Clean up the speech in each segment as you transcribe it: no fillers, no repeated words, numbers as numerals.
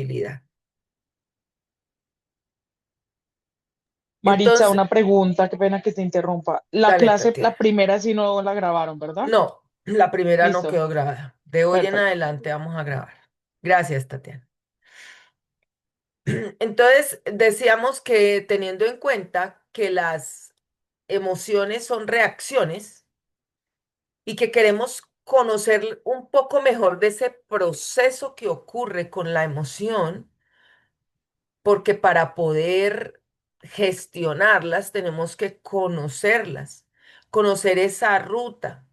responsabilidad. Maritza, Entonces, una pregunta, qué pena que te interrumpa. La dale, clase, la Tatiana. primera sí no la grabaron, ¿verdad? No, la primera no Listo, quedó grabada. De hoy en perfecto. adelante vamos a grabar. Gracias, Tatiana. Entonces, decíamos que teniendo en cuenta que las emociones son reacciones y que queremos conocer un poco mejor de ese proceso que ocurre con la emoción, porque para poder gestionarlas tenemos que conocerlas, conocer esa ruta,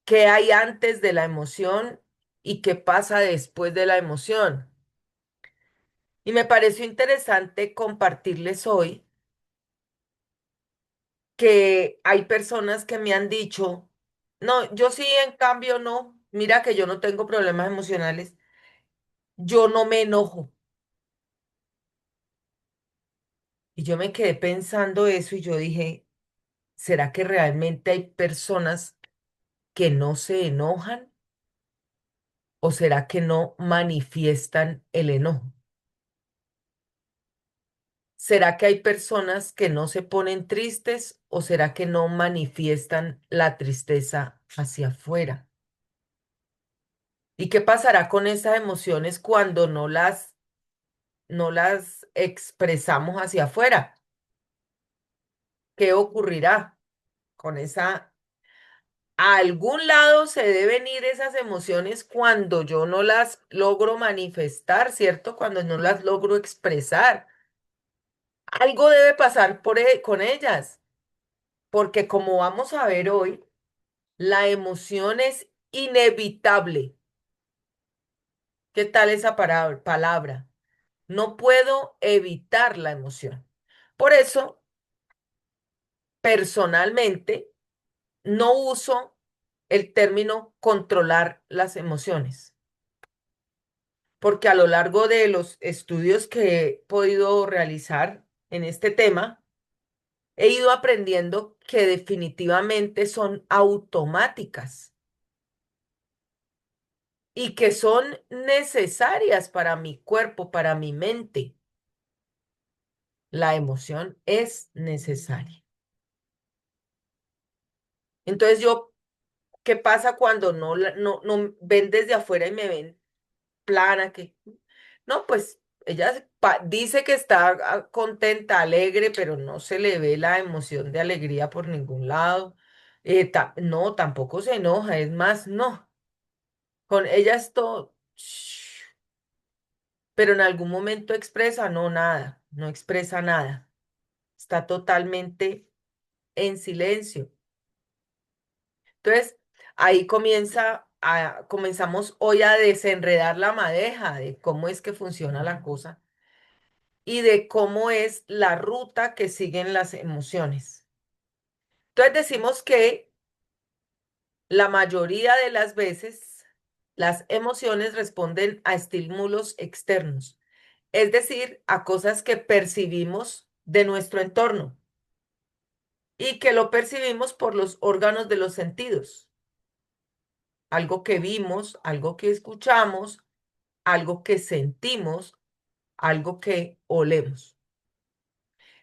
qué hay antes de la emoción y qué pasa después de la emoción. Y me pareció interesante compartirles hoy que hay personas que me han dicho, no, yo sí, en cambio, no, mira que yo no tengo problemas emocionales, yo no me enojo. Y yo me quedé pensando eso y yo dije, ¿será que realmente hay personas que no se enojan o será que no manifiestan el enojo? ¿Será que hay personas que no se ponen tristes o será que no manifiestan la tristeza hacia afuera? ¿Y qué pasará con esas emociones cuando no las expresamos hacia afuera? ¿Qué ocurrirá con esa? A algún lado se deben ir esas emociones cuando yo no las logro manifestar, ¿cierto? Cuando no las logro expresar. Algo debe pasar con ellas, porque como vamos a ver hoy, la emoción es inevitable. ¿Qué tal esa palabra? No puedo evitar la emoción. Por eso, personalmente, no uso el término controlar las emociones, porque a lo largo de los estudios que he podido realizar en este tema, he ido aprendiendo que definitivamente son automáticas y que son necesarias para mi cuerpo, para mi mente. La emoción es necesaria. Entonces yo, ¿qué pasa cuando no ven desde afuera y me ven plana? Que no, pues ella dice que está contenta, alegre, pero no se le ve la emoción de alegría por ningún lado. No, tampoco se enoja, es más, no. Con ella es todo, pero en algún momento expresa, no, nada, no expresa nada. Está totalmente en silencio. Entonces, ahí comenzamos hoy a desenredar la madeja de cómo es que funciona la cosa y de cómo es la ruta que siguen las emociones. Entonces decimos que la mayoría de las veces las emociones responden a estímulos externos, es decir, a cosas que percibimos de nuestro entorno y que lo percibimos por los órganos de los sentidos, algo que vimos, algo que escuchamos, algo que sentimos, algo que olemos.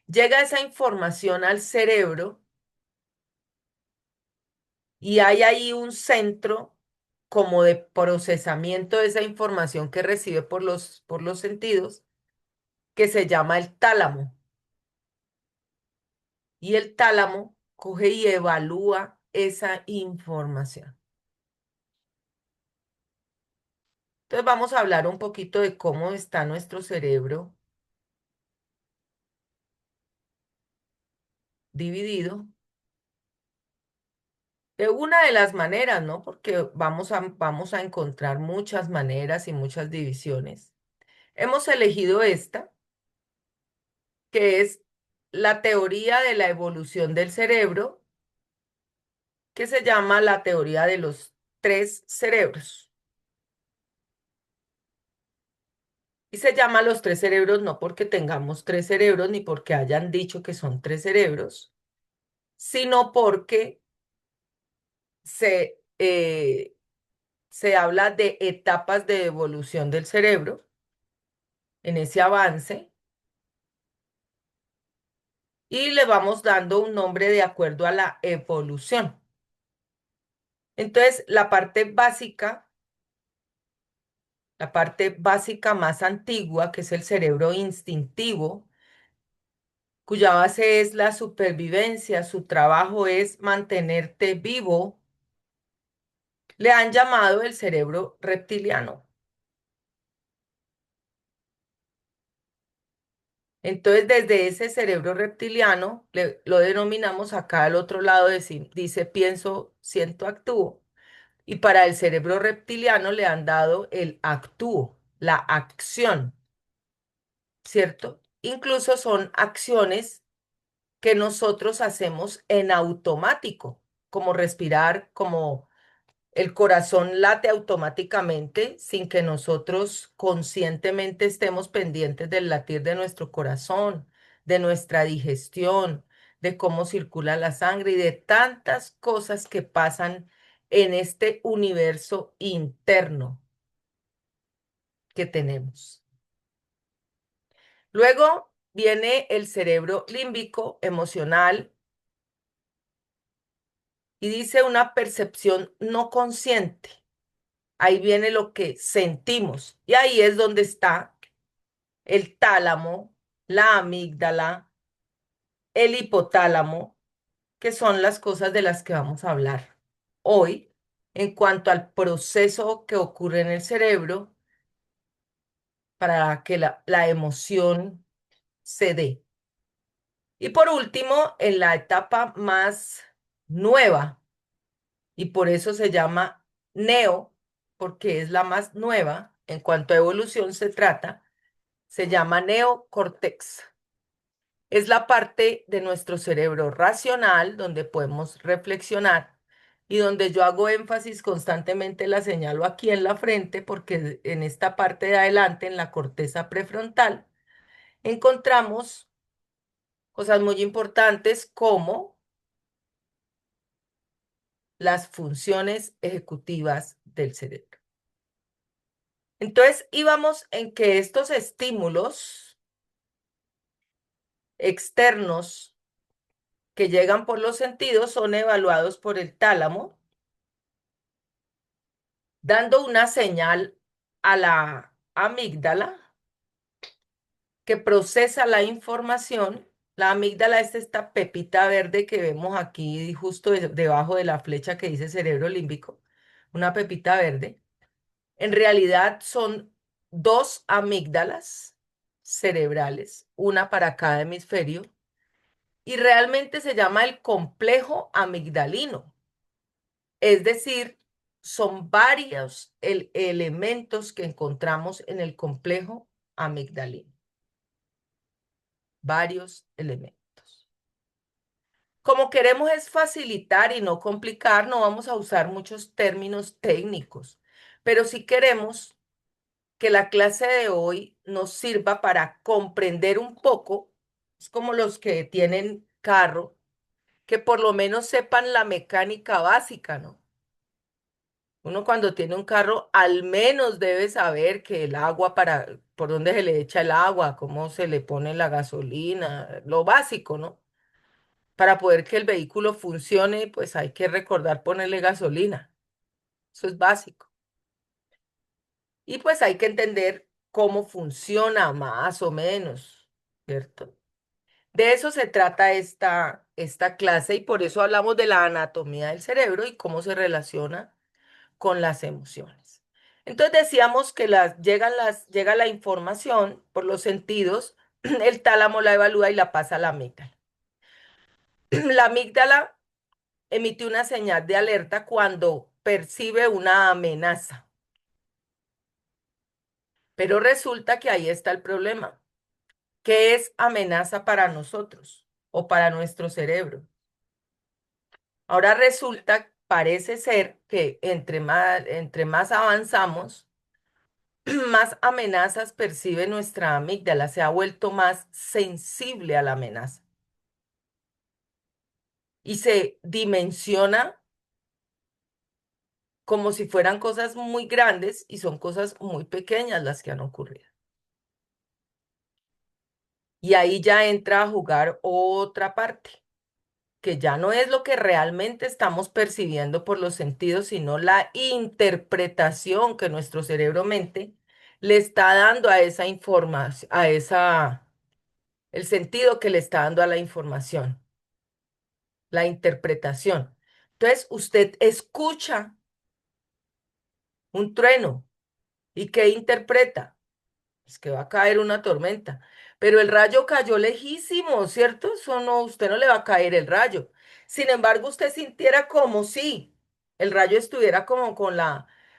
Llega esa información al cerebro y hay ahí un centro como de procesamiento de esa información que recibe por los sentidos, que se llama el tálamo. Y el tálamo coge y evalúa esa información. Entonces vamos a hablar un poquito de cómo está nuestro cerebro dividido. De una de las maneras, ¿no? Porque vamos a encontrar muchas maneras y muchas divisiones. Hemos elegido esta, que es la teoría de la evolución del cerebro, que se llama la teoría de los tres cerebros. Y se llama los tres cerebros no porque tengamos tres cerebros ni porque hayan dicho que son tres cerebros, sino porque se habla de etapas de evolución del cerebro en ese avance y le vamos dando un nombre de acuerdo a la evolución. Entonces, la parte básica más antigua, que es el cerebro instintivo, cuya base es la supervivencia, su trabajo es mantenerte vivo, le han llamado el cerebro reptiliano. Entonces, desde ese cerebro reptiliano, lo denominamos acá al otro lado, dice pienso, siento, actúo. Y para el cerebro reptiliano le han dado el actúo, la acción, ¿cierto? Incluso son acciones que nosotros hacemos en automático, como respirar, como el corazón late automáticamente sin que nosotros conscientemente estemos pendientes del latir de nuestro corazón, de nuestra digestión, de cómo circula la sangre y de tantas cosas que pasan en este universo interno que tenemos. Luego viene el cerebro límbico emocional y dice una percepción no consciente. Ahí viene lo que sentimos y ahí es donde está el tálamo, la amígdala, el hipotálamo, que son las cosas de las que vamos a hablar hoy en cuanto al proceso que ocurre en el cerebro para que la emoción se dé. Y por último, en la etapa más nueva, y por eso se llama neo, porque es la más nueva en cuanto a evolución se trata, se llama neocórtex. Es la parte de nuestro cerebro racional donde podemos reflexionar y donde yo hago énfasis constantemente, la señalo aquí en la frente, porque en esta parte de adelante, en la corteza prefrontal, encontramos cosas muy importantes como las funciones ejecutivas del cerebro. Entonces, íbamos en que estos estímulos externos que llegan por los sentidos son evaluados por el tálamo, dando una señal a la amígdala que procesa la información. La amígdala es esta pepita verde que vemos aquí justo debajo de la flecha que dice cerebro límbico, una pepita verde. En realidad son dos amígdalas cerebrales, una para cada hemisferio, y realmente se llama el complejo amigdalino. Es decir, son varios elementos que encontramos en el complejo amigdalino. Varios elementos. Como queremos es facilitar y no complicar, no vamos a usar muchos términos técnicos, pero sí queremos que la clase de hoy nos sirva para comprender un poco, es como los que tienen carro, que por lo menos sepan la mecánica básica, ¿no? Uno cuando tiene un carro al menos debe saber que el agua por dónde se le echa el agua, cómo se le pone la gasolina, lo básico, ¿no? Para poder que el vehículo funcione, pues hay que recordar ponerle gasolina. Eso es básico. Y pues hay que entender cómo funciona más o menos, ¿cierto? De eso se trata esta clase y por eso hablamos de la anatomía del cerebro y cómo se relaciona con las emociones. Entonces decíamos que llega la información por los sentidos, el tálamo la evalúa y la pasa a la amígdala. La amígdala emite una señal de alerta cuando percibe una amenaza. Pero resulta que ahí está el problema. ¿Qué es amenaza para nosotros o para nuestro cerebro? Ahora resulta, parece ser que entre más avanzamos, más amenazas percibe nuestra amígdala, se ha vuelto más sensible a la amenaza y se dimensiona como si fueran cosas muy grandes y son cosas muy pequeñas las que han ocurrido. Y ahí ya entra a jugar otra parte, que ya no es lo que realmente estamos percibiendo por los sentidos, sino la interpretación que nuestro cerebro-mente le está dando a esa información, el sentido que le está dando a la información, la interpretación. Entonces, usted escucha un trueno y ¿qué interpreta? Es que va a caer una tormenta. Pero el rayo cayó lejísimo, ¿cierto? Eso no, usted no le va a caer el rayo. Sin embargo, usted sintiera como si el rayo estuviera como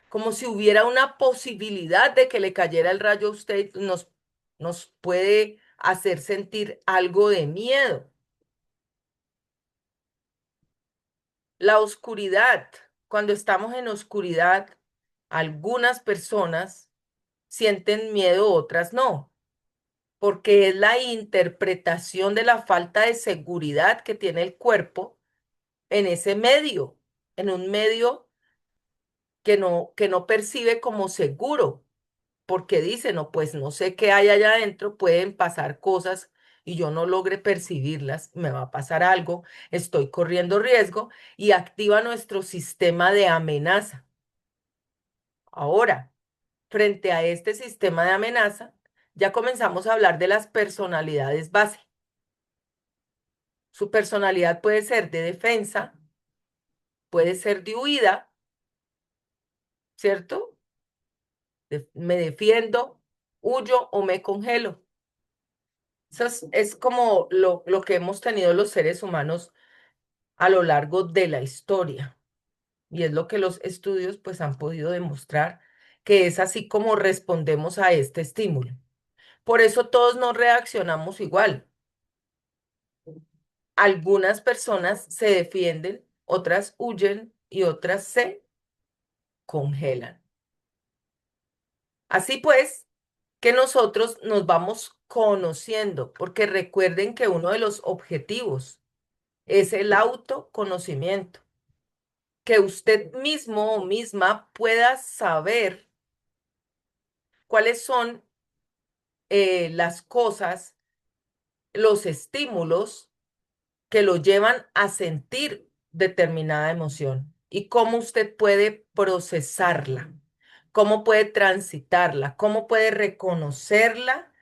como si hubiera una posibilidad de que le cayera el rayo a usted, nos puede hacer sentir algo de miedo. La oscuridad, cuando estamos en oscuridad, algunas personas sienten miedo, otras no, porque es la interpretación de la falta de seguridad que tiene el cuerpo en ese medio, en un medio que no percibe como seguro, porque dice, no, pues no sé qué hay allá adentro, pueden pasar cosas y yo no logre percibirlas, me va a pasar algo, estoy corriendo riesgo y activa nuestro sistema de amenaza. Ahora, frente a este sistema de amenaza, ya comenzamos a hablar de las personalidades base. Su personalidad puede ser de defensa, puede ser de huida, ¿cierto? Me defiendo, huyo o me congelo. Eso es como lo que hemos tenido los seres humanos a lo largo de la historia. Y es lo que los estudios pues han podido demostrar que es así como respondemos a este estímulo. Por eso todos no reaccionamos igual. Algunas personas se defienden, otras huyen y otras se congelan. Así pues, que nosotros nos vamos conociendo, porque recuerden que uno de los objetivos es el autoconocimiento, que usted mismo o misma pueda saber cuáles son las cosas, los estímulos que lo llevan a sentir determinada emoción y cómo usted puede procesarla, cómo puede transitarla, cómo puede reconocerla,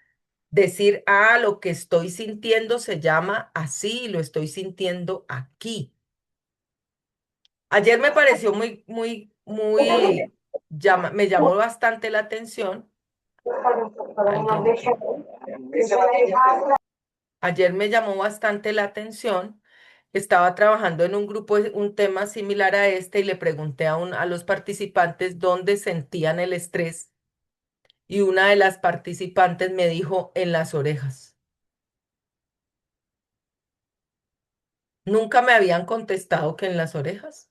decir, ah, lo que estoy sintiendo se llama así y lo estoy sintiendo aquí. Ayer me pareció me llamó bastante la atención. Alguien aquí. Ayer me llamó bastante la atención. Estaba trabajando en un grupo, un tema similar a este, y le pregunté a los participantes dónde sentían el estrés. Y una de las participantes me dijo en las orejas. Nunca me habían contestado que en las orejas.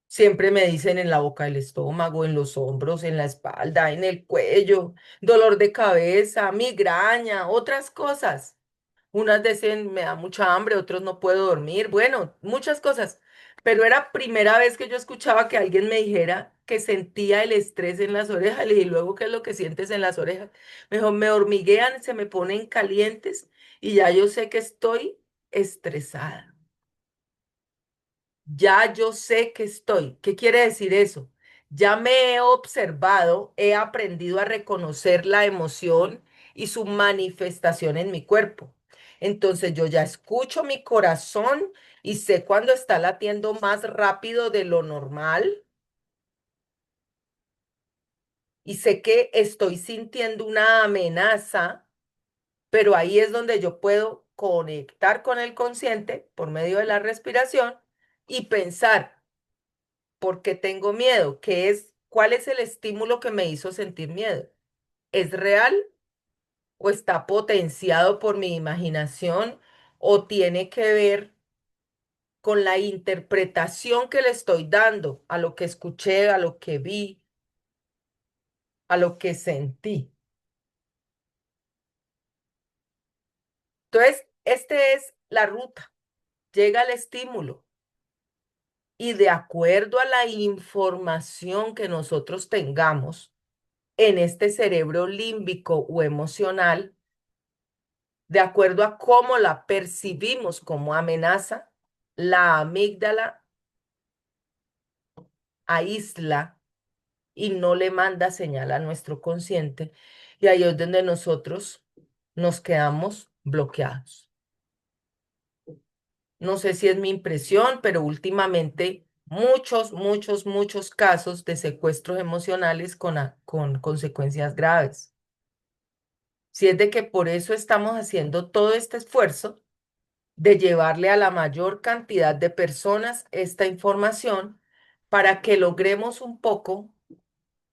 Siempre me dicen en la boca del estómago, en los hombros, en la espalda, en el cuello, dolor de cabeza, migraña, otras cosas. Unas dicen me da mucha hambre, otros no puedo dormir, bueno, muchas cosas. Pero era primera vez que yo escuchaba que alguien me dijera que sentía el estrés en las orejas. Le dije, ¿y luego qué es lo que sientes en las orejas? Me dijo, me hormiguean, se me ponen calientes y ya yo sé que estoy estresada. Ya yo sé que estoy. ¿Qué quiere decir eso? Ya me he observado, he aprendido a reconocer la emoción y su manifestación en mi cuerpo. Entonces yo ya escucho mi corazón y sé cuando está latiendo más rápido de lo normal y sé que estoy sintiendo una amenaza, pero ahí es donde yo puedo conectar con el consciente por medio de la respiración y pensar. ¿Por qué tengo miedo? ¿Cuál es el estímulo que me hizo sentir miedo? ¿Es real o está potenciado por mi imaginación o tiene que ver con la interpretación que le estoy dando a lo que escuché, a lo que vi, a lo que sentí? Entonces, este es la ruta. Llega el estímulo y de acuerdo a la información que nosotros tengamos en este cerebro límbico o emocional, De acuerdo a cómo la percibimos como amenaza, la amígdala aísla y no le manda señal a nuestro consciente. Y ahí es donde nosotros nos quedamos bloqueados. No sé si es mi impresión, pero últimamente muchos casos de secuestros emocionales con consecuencias graves. Si es de que por eso estamos haciendo todo este esfuerzo de llevarle a la mayor cantidad de personas esta información para que logremos un poco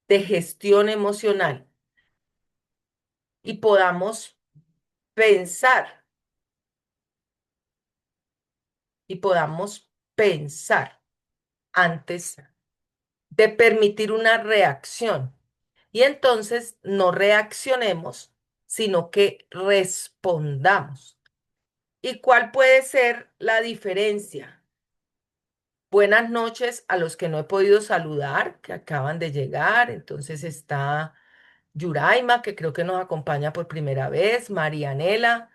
de gestión emocional y podamos pensar y podamos pensar antes de permitir una reacción. Y entonces no reaccionemos, sino que respondamos. ¿Y cuál puede ser la diferencia? Buenas noches a los que no he podido saludar, que acaban de llegar. Entonces está Yuraima, que creo que nos acompaña por primera vez, Marianela,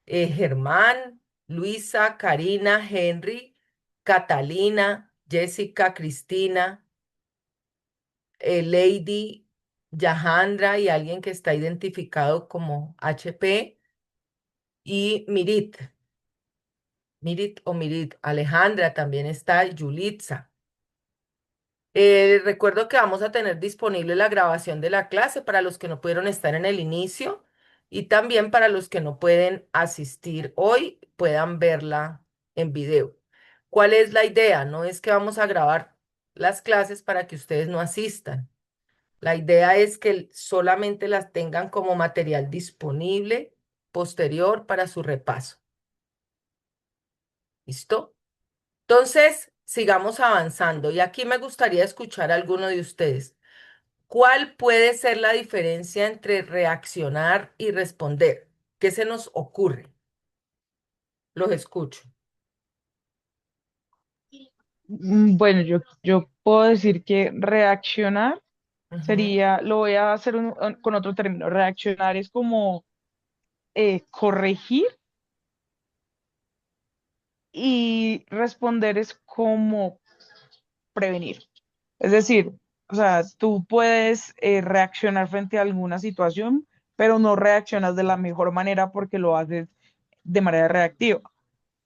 Germán, Luisa, Karina, Henry, Catalina, Jessica, Cristina, Lady, Yahandra y alguien que está identificado como HP y Mirit, Alejandra también está, Yulitza. Recuerdo que vamos a tener disponible la grabación de la clase para los que no pudieron estar en el inicio y también para los que no pueden asistir hoy, puedan verla en video. ¿Cuál es la idea? No es que vamos a grabar las clases para que ustedes no asistan. La idea es que solamente las tengan como material disponible posterior para su repaso. ¿Listo? Entonces, sigamos avanzando y aquí me gustaría escuchar a alguno de ustedes. ¿Cuál puede ser la diferencia entre reaccionar y responder? ¿Qué se nos ocurre? Los escucho. Bueno, yo puedo decir que reaccionar Ujú, sería, lo voy a hacer con otro término. Reaccionar es como corregir y responder es como prevenir. Es decir, o sea, tú puedes reaccionar frente a alguna situación, pero no reaccionas de la mejor manera porque lo haces de manera reactiva.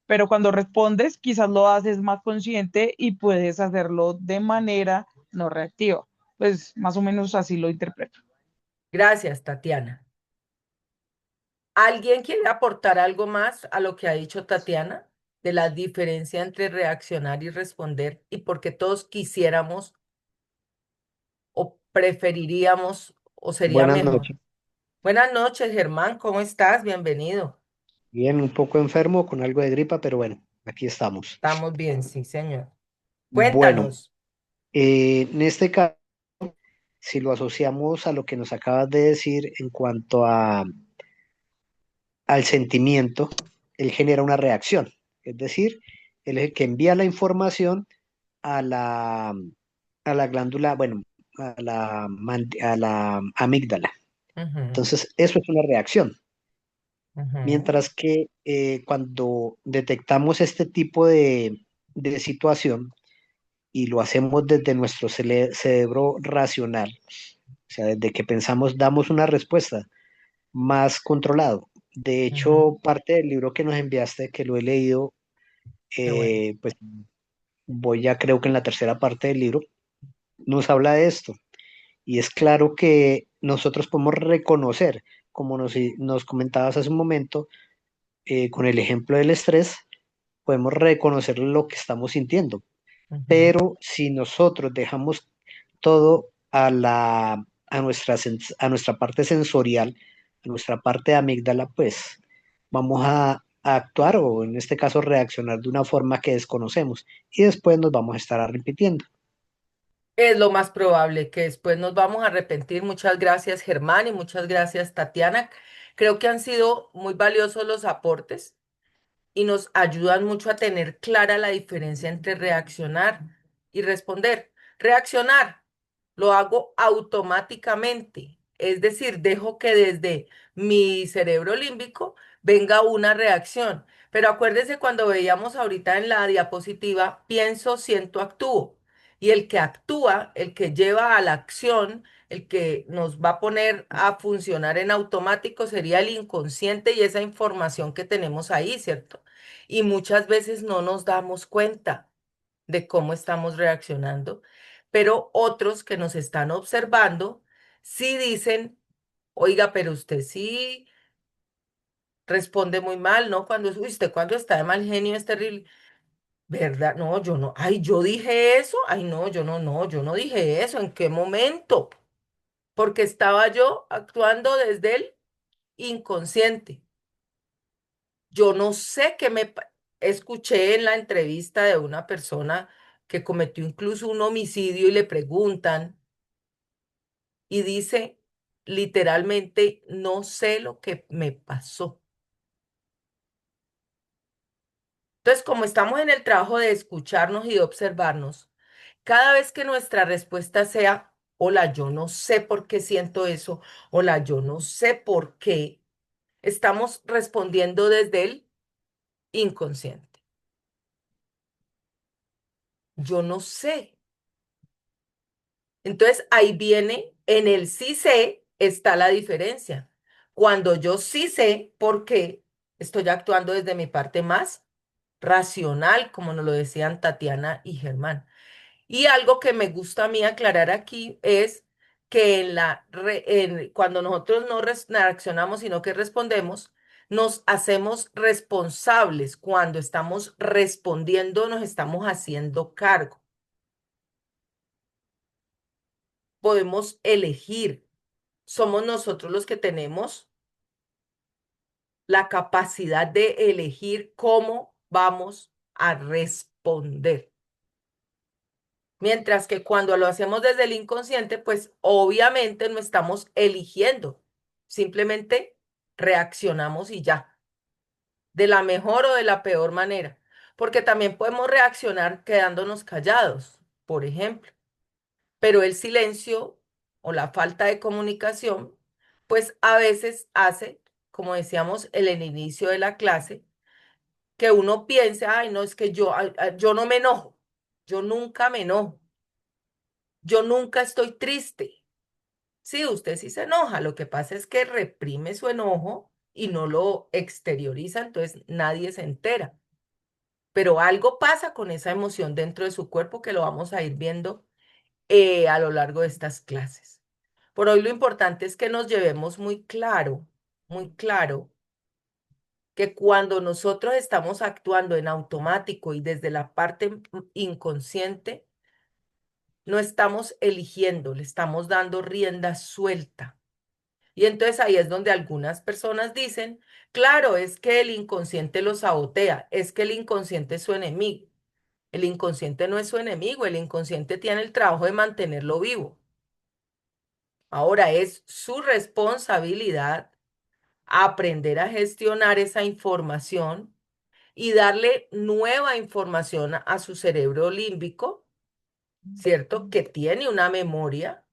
Pero cuando respondes, quizás lo haces más consciente y puedes hacerlo de manera no reactiva. Pues más o menos así lo interpreto. gracias, Tatiana. ¿Alguien quiere aportar algo más a lo que ha dicho Tatiana de la diferencia entre reaccionar y responder y por qué todos quisiéramos o preferiríamos o sería Buenas mejor? noches. Buenas noches, Germán, ¿cómo estás? Bienvenido. Bien, un poco enfermo con algo de gripa, pero bueno, aquí estamos. Estamos bien, sí, señor. Bueno, Cuéntanos. en este caso, si lo asociamos a lo que nos acabas de decir en cuanto al sentimiento, él genera una reacción. Es decir, él es el que envía la información a a la glándula, bueno, a la amígdala. Ujú, Entonces, eso es una reacción. ujú, Mientras que cuando detectamos este tipo de situación y lo hacemos desde nuestro cerebro racional, o sea, desde que pensamos, damos una respuesta más controlado. De ujú. hecho, parte del libro que nos enviaste, que lo he leído, Qué bueno. pues voy ya creo que en la tercera parte del libro, nos habla de esto. Y es claro que nosotros podemos reconocer, como nos comentabas hace un momento, con el ejemplo del estrés, podemos reconocer lo que estamos sintiendo. Ujú. Pero si nosotros dejamos todo a nuestra parte sensorial, a nuestra parte de amígdala, pues vamos a actuar o en este caso reaccionar de una forma que desconocemos y después nos vamos a estar arrepintiendo. Es lo más probable que después nos vamos a arrepentir. Muchas gracias, Germán, y muchas gracias, Tatiana. Creo que han sido muy valiosos los aportes y nos ayudan mucho a tener clara la diferencia entre reaccionar y responder. Reaccionar lo hago automáticamente. Es decir, dejo que desde mi cerebro límbico venga una reacción. Pero acuérdese cuando veíamos ahorita en la diapositiva, pienso, siento, actúo. Y el que actúa, el que lleva a la acción, el que nos va a poner a funcionar en automático sería el inconsciente y esa información que tenemos ahí, ¿cierto? Y muchas veces no nos damos cuenta de cómo estamos reaccionando, pero otros que nos están observando sí dicen, oiga, pero usted sí responde muy mal, ¿no? Cuando es, uy, usted cuando está de mal genio es terrible. ¿Verdad? No, yo no. Ay, yo dije eso. Ay, no, yo no dije eso. ¿En qué momento? Porque estaba yo actuando desde el inconsciente. Yo no sé qué escuché en la entrevista de una persona que cometió incluso un homicidio y le preguntan y dice literalmente, no sé lo que me pasó. Entonces, como estamos en el trabajo de escucharnos y de observarnos, cada vez que nuestra respuesta sea, hola, yo no sé por qué siento eso, hola, yo no sé por qué, estamos respondiendo desde el inconsciente. Yo no sé. Entonces, ahí viene, en el sí sé, está la diferencia. Cuando yo sí sé por qué, estoy actuando desde mi parte más racional, como nos lo decían Tatiana y Germán. Y algo que me gusta a mí aclarar aquí es que cuando nosotros no reaccionamos, sino que respondemos, nos hacemos responsables. Cuando estamos respondiendo, nos estamos haciendo cargo. Podemos elegir. Somos nosotros los que tenemos la capacidad de elegir cómo vamos a responder. Mientras que cuando lo hacemos desde el inconsciente, pues obviamente no estamos eligiendo, simplemente reaccionamos y ya, de la mejor o de la peor manera, porque también podemos reaccionar quedándonos callados, por ejemplo, pero el silencio o la falta de comunicación, pues a veces hace, como decíamos en el inicio de la clase, que uno piense, ay, no, es que yo no me enojo, yo nunca me enojo. Yo nunca estoy triste. Sí, usted sí se enoja. Lo que pasa es que reprime su enojo y no lo exterioriza, entonces nadie se entera. Pero algo pasa con esa emoción dentro de su cuerpo que lo vamos a ir viendo a lo largo de estas clases. Por hoy lo importante es que nos llevemos muy claro, que cuando nosotros estamos actuando en automático y desde la parte inconsciente, no estamos eligiendo, le estamos dando rienda suelta. Y entonces ahí es donde algunas personas dicen, claro, es que el inconsciente lo sabotea, es que el inconsciente es su enemigo. El inconsciente no es su enemigo, el inconsciente tiene el trabajo de mantenerlo vivo. Ahora es su responsabilidad aprender a gestionar esa información y darle nueva información a su cerebro límbico, ¿cierto? Que tiene una memoria.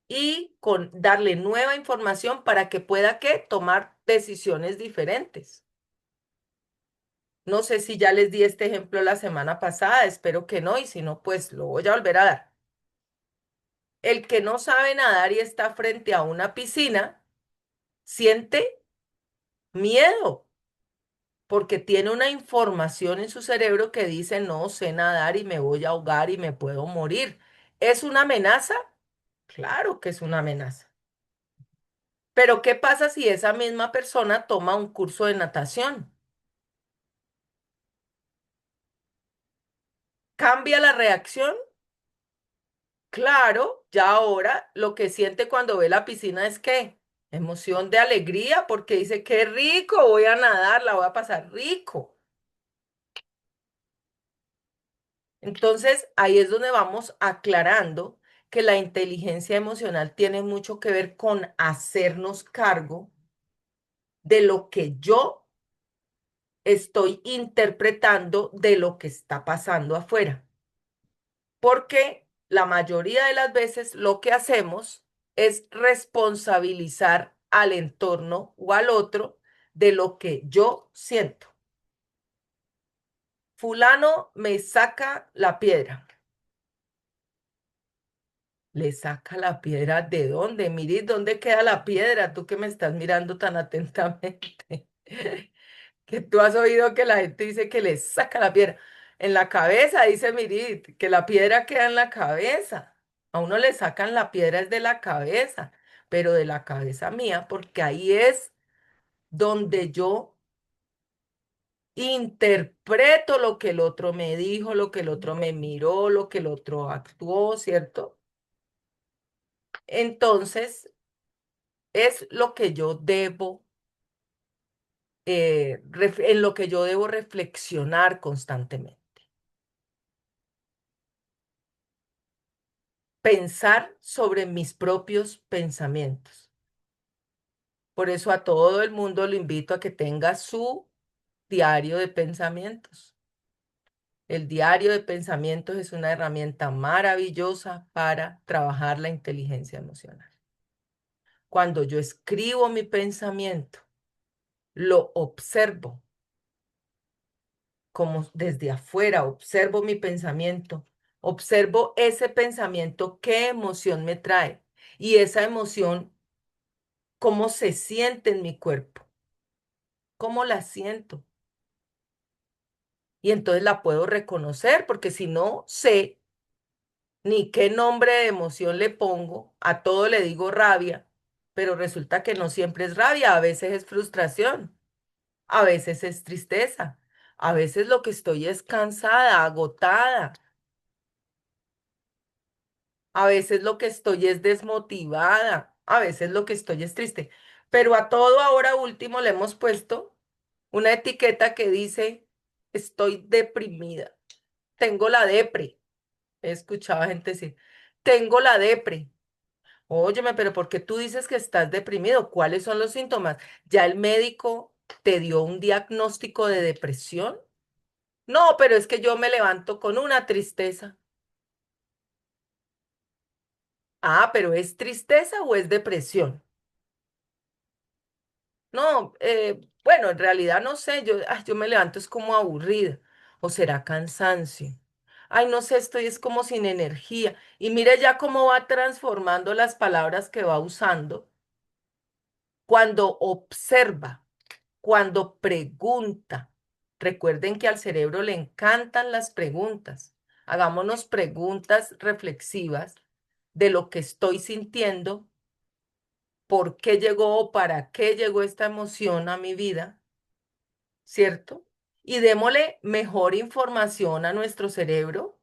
Y con darle nueva información para que pueda ¿qué? Tomar decisiones diferentes. No sé si ya les di este ejemplo la semana pasada, espero que no, y si no, pues lo voy a volver a dar. El que no sabe nadar y está frente a una piscina, siente miedo, porque tiene una información en su cerebro que dice, no sé nadar y me voy a ahogar y me puedo morir. ¿Es una amenaza? Claro que es una amenaza. Pero ¿qué pasa si esa misma persona toma un curso de natación? ¿Cambia la reacción? Claro, ya ahora lo que siente cuando ve la piscina es ¿qué? Emoción de alegría porque dice, qué rico, voy a nadar, la voy a pasar rico. Entonces, ahí es donde vamos aclarando que la inteligencia emocional tiene mucho que ver con hacernos cargo de lo que yo estoy interpretando de lo que está pasando afuera. porque la mayoría de las veces lo que hacemos es responsabilizar al entorno o al otro de lo que yo siento. Fulano me saca la piedra. ¿Le saca la piedra de dónde? Mire, ¿dónde queda la piedra? Tú que me estás mirando tan atentamente. Que tú has oído que la gente dice que le saca la piedra. En la cabeza, dice Mirit, que la piedra queda en la cabeza. A uno le sacan la piedra es de la cabeza, pero de la cabeza mía, porque ahí es donde yo interpreto lo que el otro me dijo, lo que el otro me miró, lo que el otro actuó, ¿cierto? Entonces, es lo que yo debo, en lo que yo debo reflexionar constantemente. Pensar sobre mis propios pensamientos. Por eso a todo el mundo lo invito a que tenga su diario de pensamientos. El diario de pensamientos es una herramienta maravillosa para trabajar la inteligencia emocional. Cuando yo escribo mi pensamiento, lo observo como desde afuera, observo mi pensamiento, observo ese pensamiento, qué emoción me trae y esa emoción, cómo se siente en mi cuerpo, cómo la siento. Y entonces la puedo reconocer porque si no sé ni qué nombre de emoción le pongo, a todo le digo rabia, pero resulta que no siempre es rabia, a veces es frustración, a veces es tristeza, a veces lo que estoy es cansada, agotada. A veces lo que estoy es desmotivada, a veces lo que estoy es triste, pero a todo ahora último le hemos puesto una etiqueta que dice, estoy deprimida, tengo la depre. He escuchado a gente decir, tengo la depre. Óyeme, pero ¿por qué tú dices que estás deprimido? ¿Cuáles son los síntomas? ¿Ya el médico te dio un diagnóstico de depresión? No, pero es que yo me levanto con una tristeza. Ah, pero ¿es tristeza o es depresión? No, bueno, en realidad no sé, yo me levanto es como aburrida o será cansancio. Ay, no sé, estoy es como sin energía. Y mire ya cómo va transformando las palabras que va usando cuando observa, cuando pregunta. Recuerden que al cerebro le encantan las preguntas. Hagámonos preguntas reflexivas de lo que estoy sintiendo, por qué llegó o para qué llegó esta emoción a mi vida, ¿cierto? Y démosle mejor información a nuestro cerebro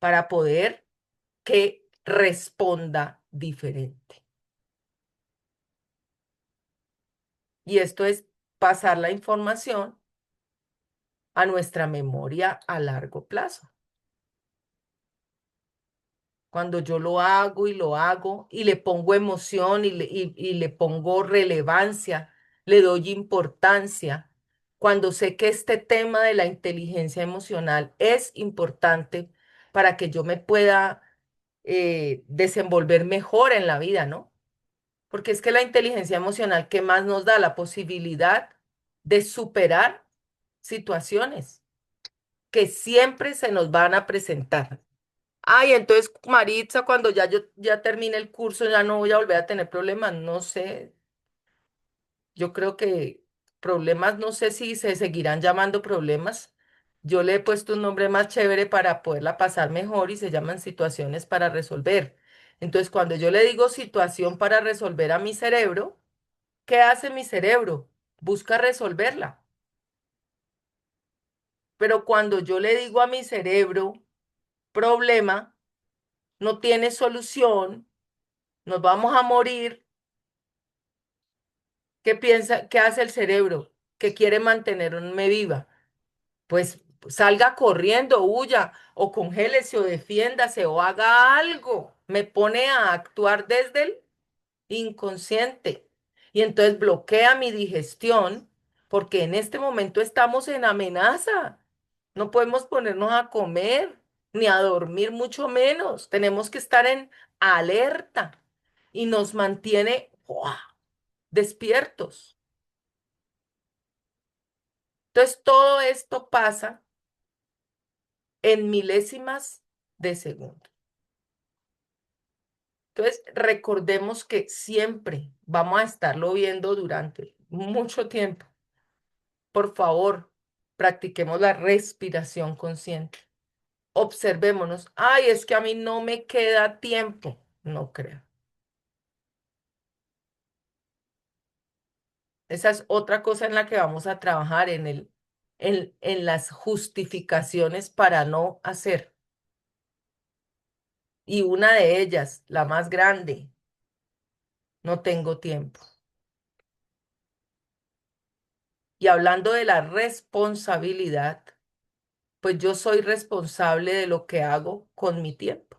para poder que responda diferente. Y esto es pasar la información a nuestra memoria a largo plazo. Cuando yo lo hago y le pongo emoción y le pongo relevancia, le doy importancia. Cuando sé que este tema de la inteligencia emocional es importante para que yo me pueda desenvolver mejor en la vida, ¿no? Porque es que la inteligencia emocional, ¿qué más nos da? La posibilidad de superar situaciones que siempre se nos van a presentar. Ay, entonces, Maritza, cuando ya yo ya termine el curso, ya no voy a volver a tener problemas. No sé, yo creo que problemas, no sé si se seguirán llamando problemas. Yo le he puesto un nombre más chévere para poderla pasar mejor y se llaman situaciones para resolver. Entonces, cuando yo le digo situación para resolver a mi cerebro, ¿qué hace mi cerebro? Busca resolverla. Pero cuando yo le digo a mi cerebro, problema, no tiene solución, nos vamos a morir. ¿Qué piensa, qué hace el cerebro? Que quiere mantenerme viva. Pues salga corriendo, huya, o congélese, o defiéndase, o haga algo. Me pone a actuar desde el inconsciente. Y entonces bloquea mi digestión, porque en este momento estamos en amenaza. No podemos ponernos a comer. ni a dormir mucho menos. Tenemos que estar en alerta y nos mantiene ¡guau! Despiertos. Entonces, todo esto pasa en milésimas de segundo. Entonces, recordemos que siempre vamos a estarlo viendo durante mucho tiempo. Por favor, practiquemos la respiración consciente. Observémonos. Ay, es que a mí no me queda tiempo. No creo. Esa es otra cosa en la que vamos a trabajar en las justificaciones para no hacer. Y una de ellas, la más grande, no tengo tiempo. Y hablando de la responsabilidad, pues yo soy responsable de lo que hago con mi tiempo.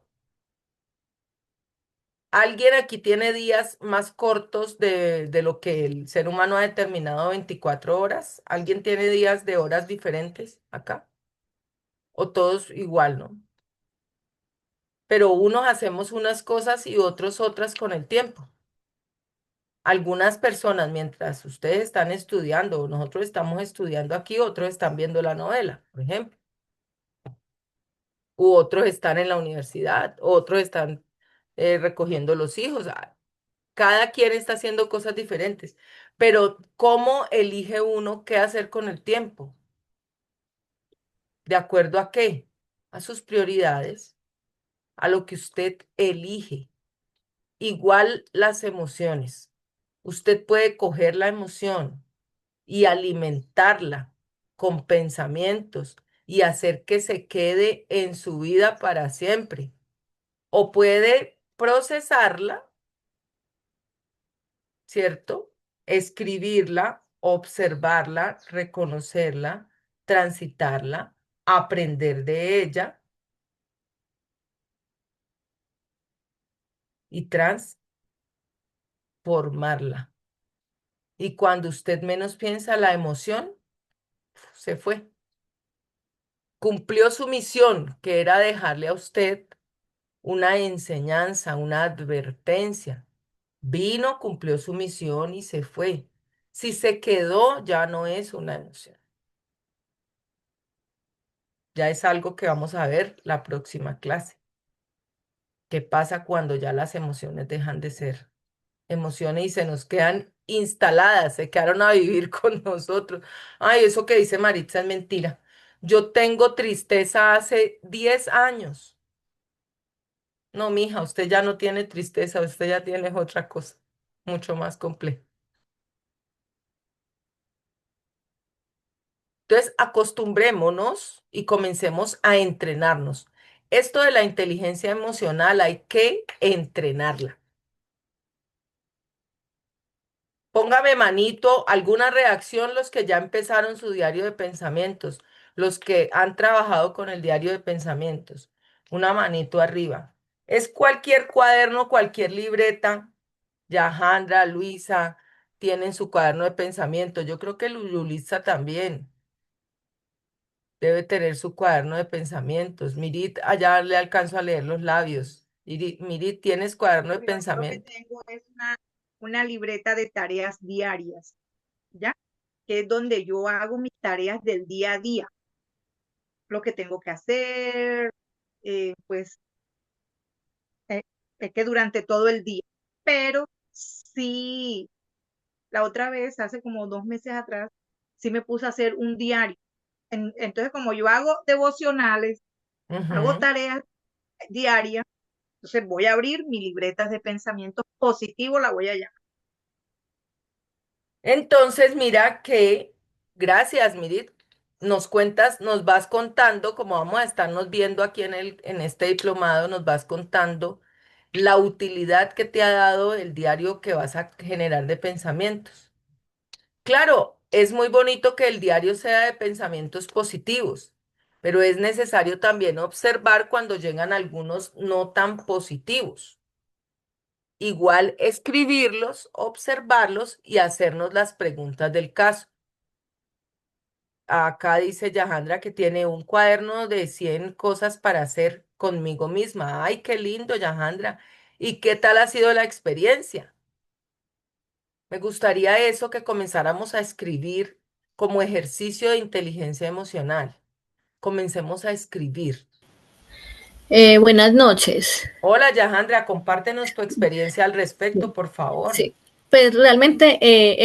¿Alguien aquí tiene días más cortos de lo que el ser humano ha determinado 24 horas? ¿Alguien tiene días de horas diferentes acá? ¿O todos igual, no? Pero unos hacemos unas cosas y otros otras con el tiempo. Algunas personas, mientras ustedes están estudiando, o nosotros estamos estudiando aquí, otros están viendo la novela, por ejemplo. U otros están en la universidad, otros están recogiendo los hijos. Cada quien está haciendo cosas diferentes. Pero ¿cómo elige uno qué hacer con el tiempo? ¿De acuerdo a qué? A sus prioridades, a lo que usted elige. Igual las emociones. Usted puede coger la emoción y alimentarla con pensamientos y hacer que se quede en su vida para siempre. O puede procesarla, ¿cierto? Escribirla, observarla, reconocerla, transitarla, aprender de ella y transformarla. Y cuando usted menos piensa, la emoción se fue. Cumplió su misión, que era dejarle a usted una enseñanza, una advertencia. Vino, cumplió su misión y se fue. Si se quedó, ya no es una emoción. Ya es algo que vamos a ver la próxima clase. ¿Qué pasa cuando ya las emociones dejan de ser emociones y se nos quedan instaladas, se quedaron a vivir con nosotros? Ay, eso que dice Maritza es mentira. Yo tengo tristeza hace 10 años. No, mija, usted ya no tiene tristeza, usted ya tiene otra cosa, mucho más compleja. Entonces, acostumbrémonos y comencemos a entrenarnos. Esto de la inteligencia emocional hay que entrenarla. Póngame manito, alguna reacción los que ya empezaron su diario de pensamientos, los que han trabajado con el diario de pensamientos. Una manito arriba. Es cualquier cuaderno, cualquier libreta. Yajandra, Luisa, tienen su cuaderno de pensamientos. Yo creo que Lulisa también debe tener su cuaderno de pensamientos. Mirit, allá le alcanzo a leer los labios. Mirit, ¿tienes cuaderno de Mira, yo lo que pensamiento? tengo es una libreta de tareas diarias, ¿ya? Que es donde yo hago mis tareas del día a día, lo que tengo que hacer, pues eh, es que durante todo el día. Pero sí, la otra vez, hace como 2 meses atrás, sí me puse a hacer un diario. Entonces, como yo hago devocionales, hago Ujú. tareas diarias, entonces voy a abrir mi libreta de pensamientos positivos, la voy a llamar. Entonces, mira que, gracias, Mirit, nos cuentas, nos vas contando, como vamos a estarnos viendo aquí en este diplomado, nos vas contando la utilidad que te ha dado el diario que vas a generar de pensamientos. Claro, es muy bonito que el diario sea de pensamientos positivos, pero es necesario también observar cuando llegan algunos no tan positivos. Igual escribirlos, observarlos y hacernos las preguntas del caso. acá dice Yahandra que tiene un cuaderno de 100 cosas para hacer conmigo misma. Ay, qué lindo, Yahandra. ¿Y qué tal ha sido la experiencia? Me gustaría eso, que comenzáramos a escribir como ejercicio de inteligencia emocional. Comencemos a escribir. Buenas noches. Hola, Yahandra, compártenos tu experiencia al respecto, por favor. Sí, pues realmente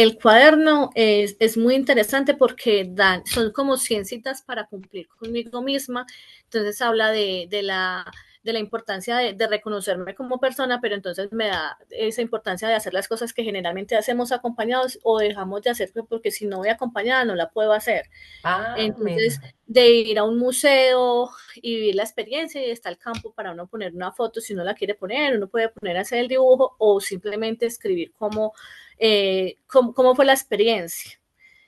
el cuaderno es muy interesante porque son como 100 citas para cumplir conmigo misma. Entonces habla de la importancia de reconocerme como persona, pero entonces me da esa importancia de hacer las cosas que generalmente hacemos acompañados o dejamos de hacer porque si no voy acompañada no la puedo hacer. Ah, Entonces, mira. de ir a un museo y vivir la experiencia y está el campo para uno poner una foto si uno la quiere poner, uno puede poner a hacer el dibujo o simplemente escribir cómo fue la experiencia.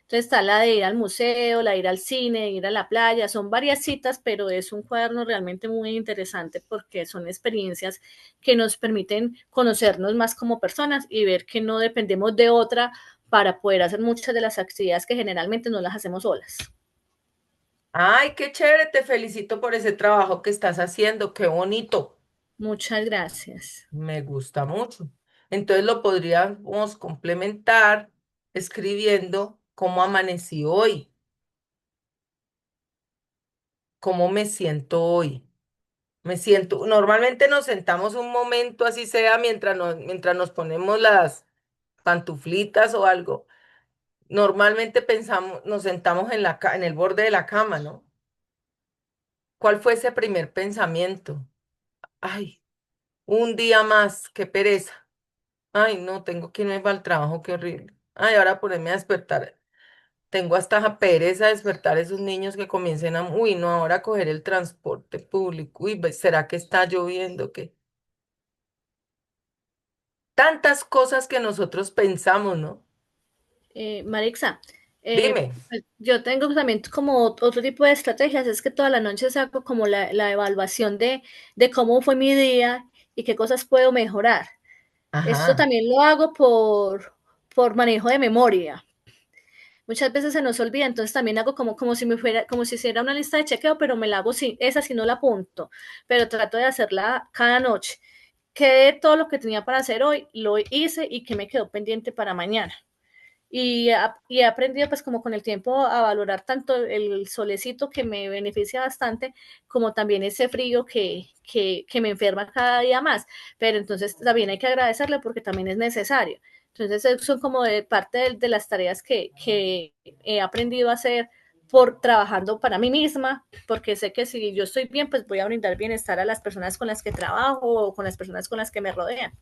Entonces está la de ir al museo, la de ir al cine, ir a la playa, son varias citas, pero es un cuaderno realmente muy interesante porque son experiencias que nos permiten conocernos más como personas y ver que no dependemos de otra para poder hacer muchas de las actividades que generalmente no las hacemos solas. Ay, qué chévere, te felicito por ese trabajo que estás haciendo, qué bonito. Muchas gracias. Me gusta mucho. Entonces lo podríamos complementar escribiendo cómo amanecí hoy, cómo me siento hoy. Me siento, normalmente nos sentamos un momento, así sea, mientras nos ponemos las pantuflitas o algo. Normalmente pensamos, nos sentamos en en el borde de la cama, ¿no? ¿Cuál fue ese primer pensamiento? Ay, un día más, qué pereza. Ay, no, tengo que irme para el trabajo, qué horrible. Ay, ahora ponerme a despertar. Tengo hasta pereza de despertar a esos niños que comiencen a... Uy, no, ahora coger el transporte público. Uy, ¿será que está lloviendo? ¿Qué? Tantas cosas que nosotros pensamos, ¿no? Marixa, Dime. pues, yo tengo también como otro tipo de estrategias, es que todas las noches saco como la evaluación de cómo fue mi día y qué cosas puedo mejorar. Esto Ajá. también lo hago por manejo de memoria. Muchas veces se nos olvida, entonces también hago como si me fuera, como si hiciera una lista de chequeo, pero me la hago sin, esa si no la apunto, pero trato de hacerla cada noche. Que todo lo que tenía para hacer hoy lo hice y que me quedó pendiente para mañana. Y he aprendido pues como con el tiempo a valorar tanto el solecito que me beneficia bastante, como también ese frío que me enferma cada día más. Pero entonces también hay que agradecerle porque también es necesario. Entonces son como de parte de las tareas que he aprendido a hacer por trabajando para mí misma, porque sé que si yo estoy bien, pues voy a brindar bienestar a las personas con las que trabajo o con las personas con las que me rodean.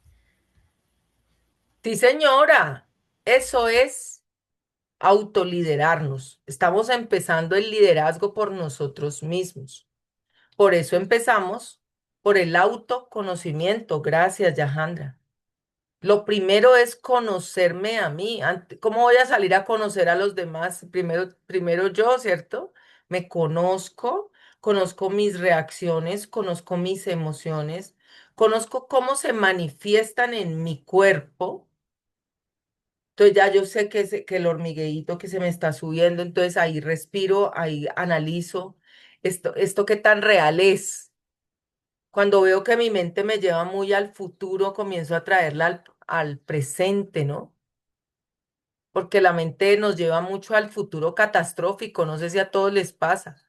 Sí, señora. Eso es autoliderarnos. Estamos empezando el liderazgo por nosotros mismos. Por eso empezamos por el autoconocimiento. Gracias, Yahandra. Lo primero es conocerme a mí. ¿Cómo voy a salir a conocer a los demás? Primero yo, ¿cierto? Me conozco, conozco mis reacciones, conozco mis emociones, conozco cómo se manifiestan en mi cuerpo. Entonces ya yo sé que el hormigueíto que se me está subiendo, entonces ahí respiro, ahí analizo esto qué tan real es. Cuando veo que mi mente me lleva muy al futuro, comienzo a traerla al presente, ¿no? Porque la mente nos lleva mucho al futuro catastrófico, no sé si a todos les pasa,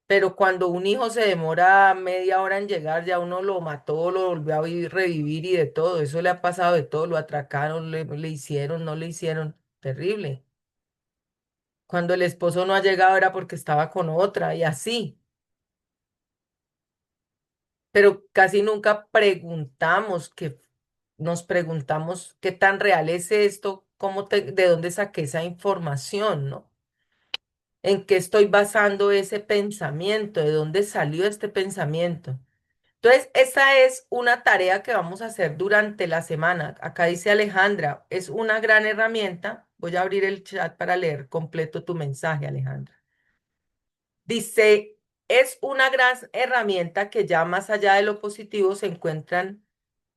pero cuando un hijo se demora media hora en llegar, ya uno lo mató, lo volvió a revivir y de todo, eso le ha pasado de todo, lo atracaron, le hicieron, no le hicieron, terrible. Cuando el esposo no ha llegado era porque estaba con otra y así. Pero casi nunca nos preguntamos qué tan real es esto, de dónde saqué esa información, ¿no? ¿En qué estoy basando ese pensamiento? ¿De dónde salió este pensamiento? Entonces, esa es una tarea que vamos a hacer durante la semana. Acá dice Alejandra, es una gran herramienta. Voy a abrir el chat para leer completo tu mensaje, Alejandra. Dice, es una gran herramienta que ya más allá de lo positivo se encuentran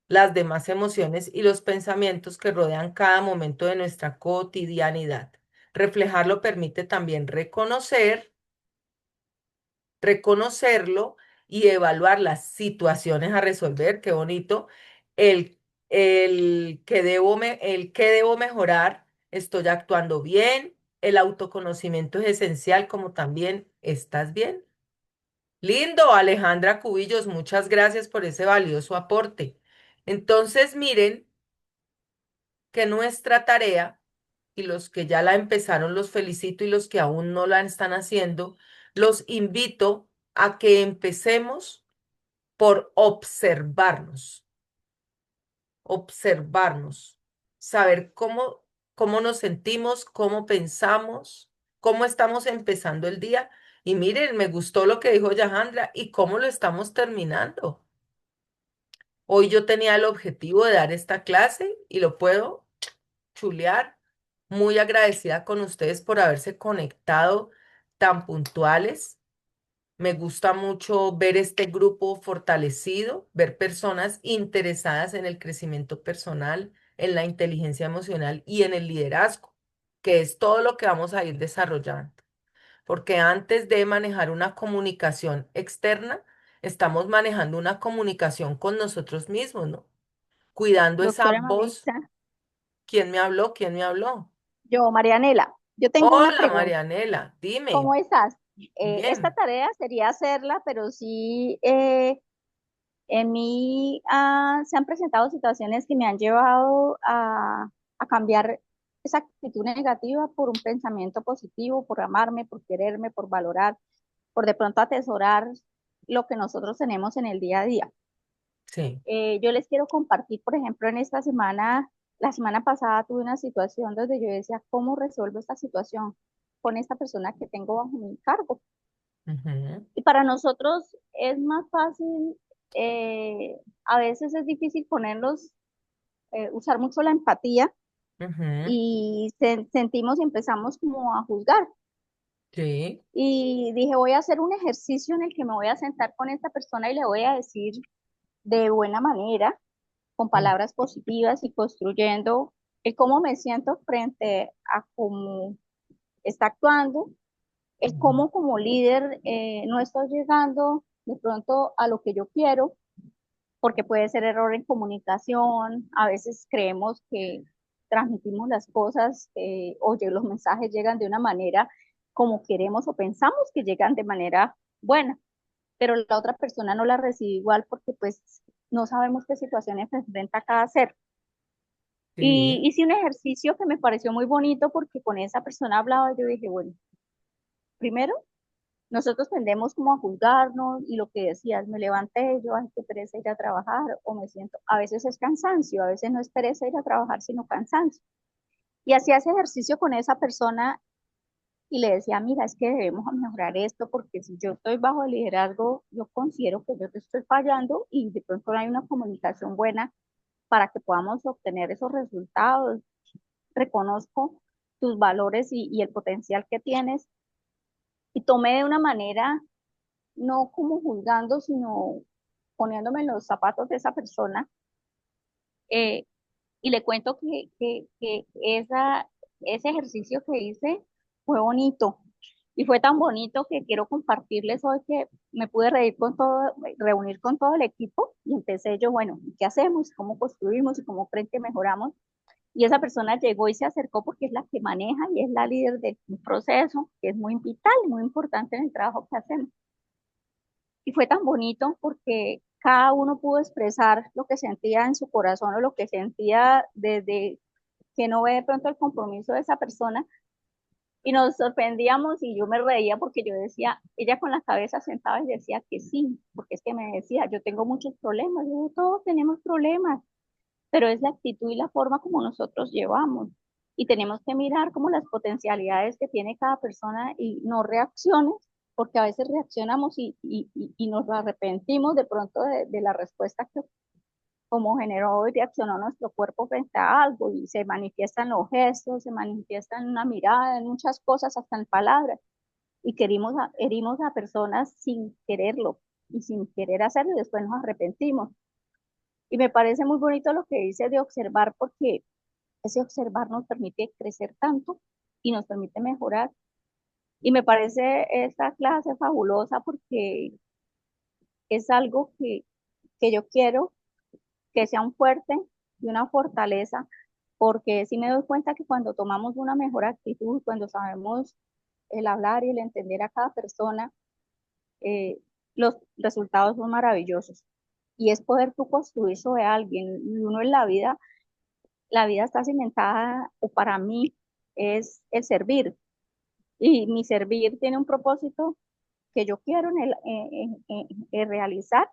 las demás emociones y los pensamientos que rodean cada momento de nuestra cotidianidad. Reflejarlo permite también reconocerlo y evaluar las situaciones a resolver, qué bonito, el, el que debo mejorar, estoy actuando bien, el autoconocimiento es esencial, como también estás bien. Lindo, Alejandra Cubillos, muchas gracias por ese valioso aporte. Entonces, miren que nuestra tarea, y los que ya la empezaron los felicito y los que aún no la están haciendo, los invito a que empecemos por observarnos, saber cómo nos sentimos, cómo pensamos, cómo estamos empezando el día. Y miren, me gustó lo que dijo Yahandra y cómo lo estamos terminando. Hoy yo tenía el objetivo de dar esta clase y lo puedo chulear. Muy agradecida con ustedes por haberse conectado tan puntuales. Me gusta mucho ver este grupo fortalecido, ver personas interesadas en el crecimiento personal, en la inteligencia emocional y en el liderazgo, que es todo lo que vamos a ir desarrollando. Porque antes de manejar una comunicación externa, estamos manejando una comunicación con nosotros mismos, ¿no? Cuidando esa Doctora voz. Maritza, ¿Quién me habló? ¿Quién me habló? yo, Marianela, yo tengo una Hola, pregunta. Marianela, ¿Cómo dime. estás? Esta Bien. tarea sería hacerla, pero sí, en mí se han presentado situaciones que me han llevado a cambiar esa actitud negativa por un pensamiento positivo, por amarme, por quererme, por valorar, por de pronto atesorar lo que nosotros tenemos en el día a día. Sí. Yo les quiero compartir, por ejemplo, en esta semana, la semana pasada tuve una situación donde yo decía, ¿cómo resuelvo esta situación con esta persona que tengo bajo mi cargo? Ujú, Y para nosotros es más fácil, a veces es difícil ponerlos, usar mucho la empatía ujú, y sentimos y empezamos como a juzgar. sí. Y dije, voy a hacer un ejercicio en el que me voy a sentar con esta persona y le voy a decir de buena manera, con Mm, palabras positivas y construyendo el cómo me siento frente a cómo está actuando, el ujú, cómo como líder no estoy llegando de pronto a lo que yo quiero, porque puede ser error en comunicación, a veces creemos que transmitimos las cosas, oye, los mensajes llegan de una manera como queremos o pensamos que llegan de manera buena, pero la otra persona no la recibe igual porque pues no sabemos qué situaciones se enfrenta cada ser. Y sí. hice un ejercicio que me pareció muy bonito porque con esa persona hablaba y yo dije, bueno, primero, nosotros tendemos como a juzgarnos y lo que decías, me levanté, yo, ay, qué pereza ir a trabajar o me siento, a veces es cansancio, a veces no es pereza ir a trabajar, sino cansancio. Y hacía ese ejercicio con esa persona y le decía, mira, es que debemos mejorar esto porque si yo estoy bajo el liderazgo, yo considero que yo te estoy fallando y de pronto no hay una comunicación buena para que podamos obtener esos resultados. Reconozco tus valores y el potencial que tienes y tomé de una manera, no como juzgando, sino poniéndome en los zapatos de esa persona eh, y le cuento que ese ejercicio que hice fue bonito y fue tan bonito que quiero compartirles hoy que me pude reunir con todo el equipo y empecé yo, bueno, ¿qué hacemos? ¿Cómo construimos y cómo creen que mejoramos? Y esa persona llegó y se acercó porque es la que maneja y es la líder del proceso, que es muy vital, muy importante en el trabajo que hacemos. Y fue tan bonito porque cada uno pudo expresar lo que sentía en su corazón o lo que sentía desde que no ve de pronto el compromiso de esa persona. Y nos sorprendíamos y yo me reía porque yo decía, ella con la cabeza sentada y decía que sí, porque es que me decía, yo tengo muchos problemas, yo, todos tenemos problemas, pero es la actitud y la forma como nosotros llevamos. Y tenemos que mirar como las potencialidades que tiene cada persona y no reacciones, porque a veces reaccionamos y nos arrepentimos de pronto de la respuesta que como generó y reaccionó nuestro cuerpo frente a algo y se manifiesta en los gestos, se manifiesta en una mirada, en muchas cosas, hasta en palabras. Y herimos a personas sin quererlo y sin querer hacerlo y después nos arrepentimos. Y me parece muy bonito lo que dice de observar porque ese observar nos permite crecer tanto y nos permite mejorar. Y me parece esta clase fabulosa porque es algo que yo quiero que sea un fuerte y una fortaleza, porque sí me doy cuenta que cuando tomamos una mejor actitud, cuando sabemos el hablar y el entender a cada persona, eh, los resultados son maravillosos. Y es poder tú construir sobre alguien. Y uno en la vida está cimentada, o para mí, es el servir. Y mi servir tiene un propósito que yo quiero en realizar.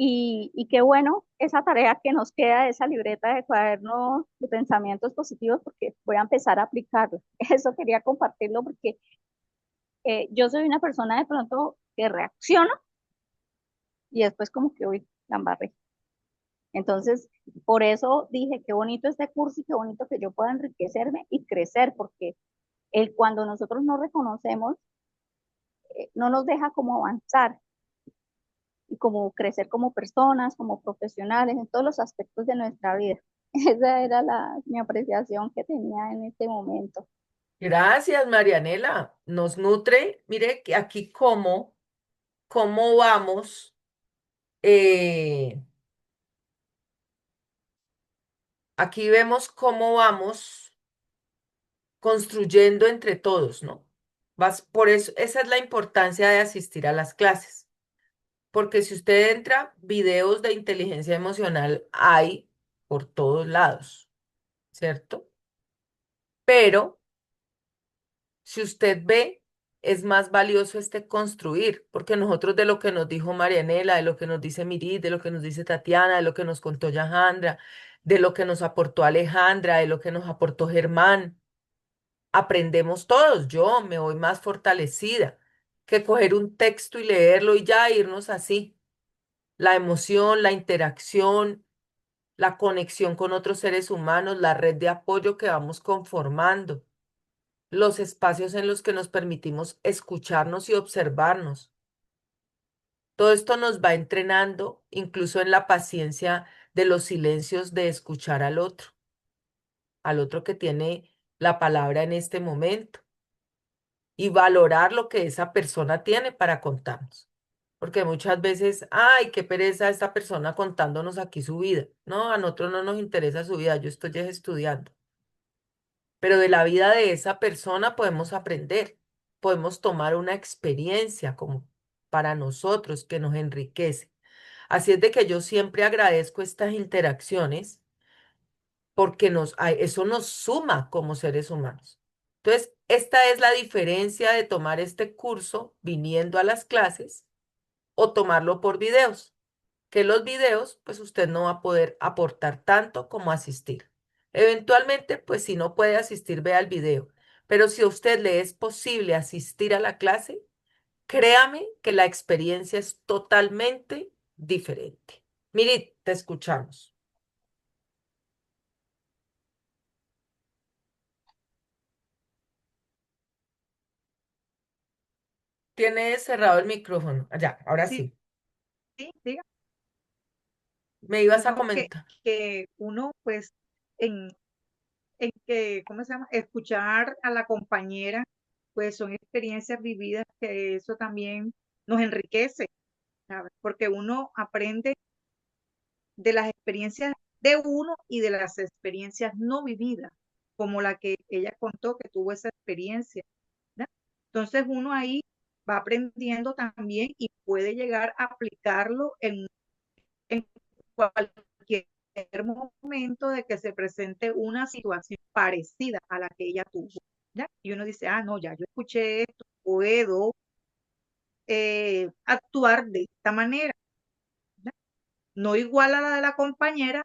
Y qué bueno esa tarea que nos queda de esa libreta de cuaderno de pensamientos positivos, porque voy a empezar a aplicarlo. Eso quería compartirlo porque yo soy una persona de pronto que reacciona y después como que, uy, la embarré. Entonces, por eso dije, qué bonito este curso y qué bonito que yo pueda enriquecerme y crecer, porque cuando nosotros no reconocemos, no nos deja como avanzar y como crecer como personas, como profesionales, en todos los aspectos de nuestra vida. Esa era mi apreciación que tenía en este momento. Gracias, Marianela. Nos nutre. Mire que aquí cómo vamos. eh, Aquí vemos cómo vamos construyendo entre todos, ¿no? Por eso, esa es la importancia de asistir a las clases. Porque si usted entra, videos de inteligencia emocional hay por todos lados, ¿cierto? Pero si usted ve, es más valioso este construir, porque nosotros de lo que nos dijo Marianela, de lo que nos dice Mirit, de lo que nos dice Tatiana, de lo que nos contó Yahandra, de lo que nos aportó Alejandra, de lo que nos aportó Germán, aprendemos todos. Yo me voy más fortalecida que coger un texto y leerlo y ya irnos así. La emoción, la interacción, la conexión con otros seres humanos, la red de apoyo que vamos conformando, los espacios en los que nos permitimos escucharnos y observarnos. Todo esto nos va entrenando, incluso en la paciencia de los silencios de escuchar al otro que tiene la palabra en este momento y valorar lo que esa persona tiene para contarnos. Porque muchas veces, ay, qué pereza esta persona contándonos aquí su vida. No, a nosotros no nos interesa su vida, yo estoy ya estudiando. Pero de la vida de esa persona podemos aprender, podemos tomar una experiencia como para nosotros que nos enriquece. Así es de que yo siempre agradezco estas interacciones porque eso nos suma como seres humanos. Entonces, esta es la diferencia de tomar este curso viniendo a las clases o tomarlo por videos, que los videos, pues usted no va a poder aportar tanto como asistir. Eventualmente, pues si no puede asistir, vea el video. Pero si a usted le es posible asistir a la clase, créame que la experiencia es totalmente diferente. Mirit, te escuchamos. Tiene cerrado el micrófono. Ya, ahora Sí, sí. sí, diga. Me ibas a No, comentar. que uno, pues, en, en que, ¿cómo se llama? Escuchar a la compañera, pues son experiencias vividas que eso también nos enriquece, ¿sabes? Porque uno aprende de las experiencias de uno y de las experiencias no vividas, como la que ella contó que tuvo esa experiencia, ¿verdad? Entonces uno ahí va aprendiendo también y puede llegar a aplicarlo en cualquier momento de que se presente una situación parecida a la que ella tuvo, ¿ya? Y uno dice, ah, no, ya yo escuché esto, puedo actuar de esta manera, ¿ya? No igual a la de la compañera,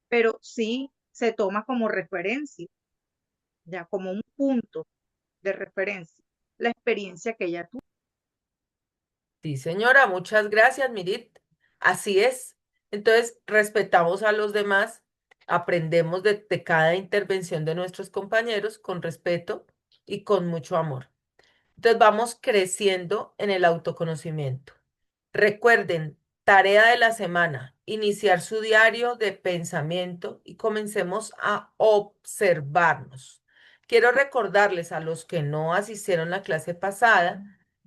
pero sí se toma como referencia, ya como un punto de referencia, la experiencia que ella tuvo. Sí, señora, muchas gracias, Mirit. Así es. Entonces, respetamos a los demás, aprendemos de cada intervención de nuestros compañeros con respeto y con mucho amor. Entonces, vamos creciendo en el autoconocimiento. Recuerden, tarea de la semana, iniciar su diario de pensamiento y comencemos a observarnos. Quiero recordarles a los que no asistieron la clase pasada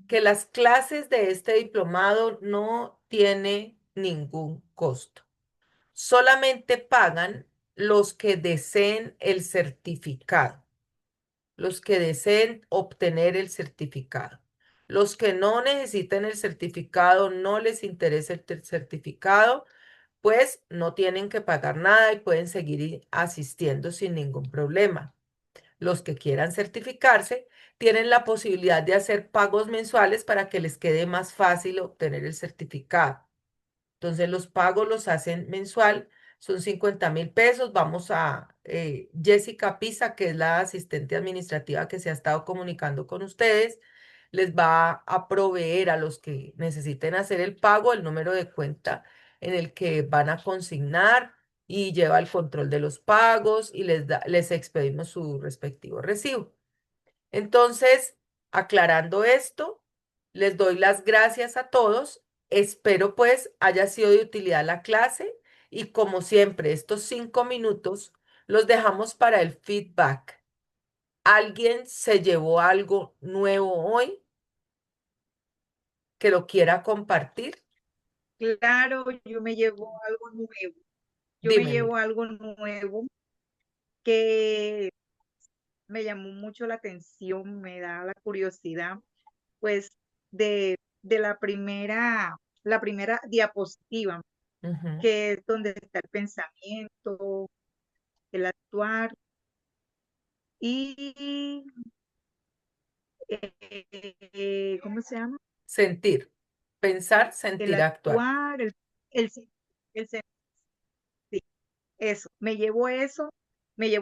que las clases de este diplomado no tienen ningún costo. Solamente pagan los que deseen el certificado, los que deseen obtener el certificado. Los que no necesiten el certificado, no les interesa el certificado, pues no tienen que pagar nada y pueden seguir asistiendo sin ningún problema. Los que quieran certificarse tienen la posibilidad de hacer pagos mensuales para que les quede más fácil obtener el certificado. Entonces los pagos los hacen mensual, son 50.000 pesos. Vamos a Jessica Pisa, que es la asistente administrativa que se ha estado comunicando con ustedes, les va a proveer a los que necesiten hacer el pago el número de cuenta en el que van a consignar y lleva el control de los pagos y les expedimos su respectivo recibo. Entonces, aclarando esto, les doy las gracias a todos. Espero pues haya sido de utilidad la clase y como siempre, estos 5 minutos los dejamos para el feedback. ¿Alguien se llevó algo nuevo hoy que lo quiera compartir? Claro, yo me llevo algo nuevo. Yo me Dímelo. llevo algo nuevo que me llamó mucho la atención, me da la curiosidad, pues, de la primera diapositiva, Ujú. que es donde está el pensamiento, el actuar y, ¿cómo se llama? Sentir, pensar, El sentir, actuar. actuar, el, sen- el sen- sí, eso, me llevo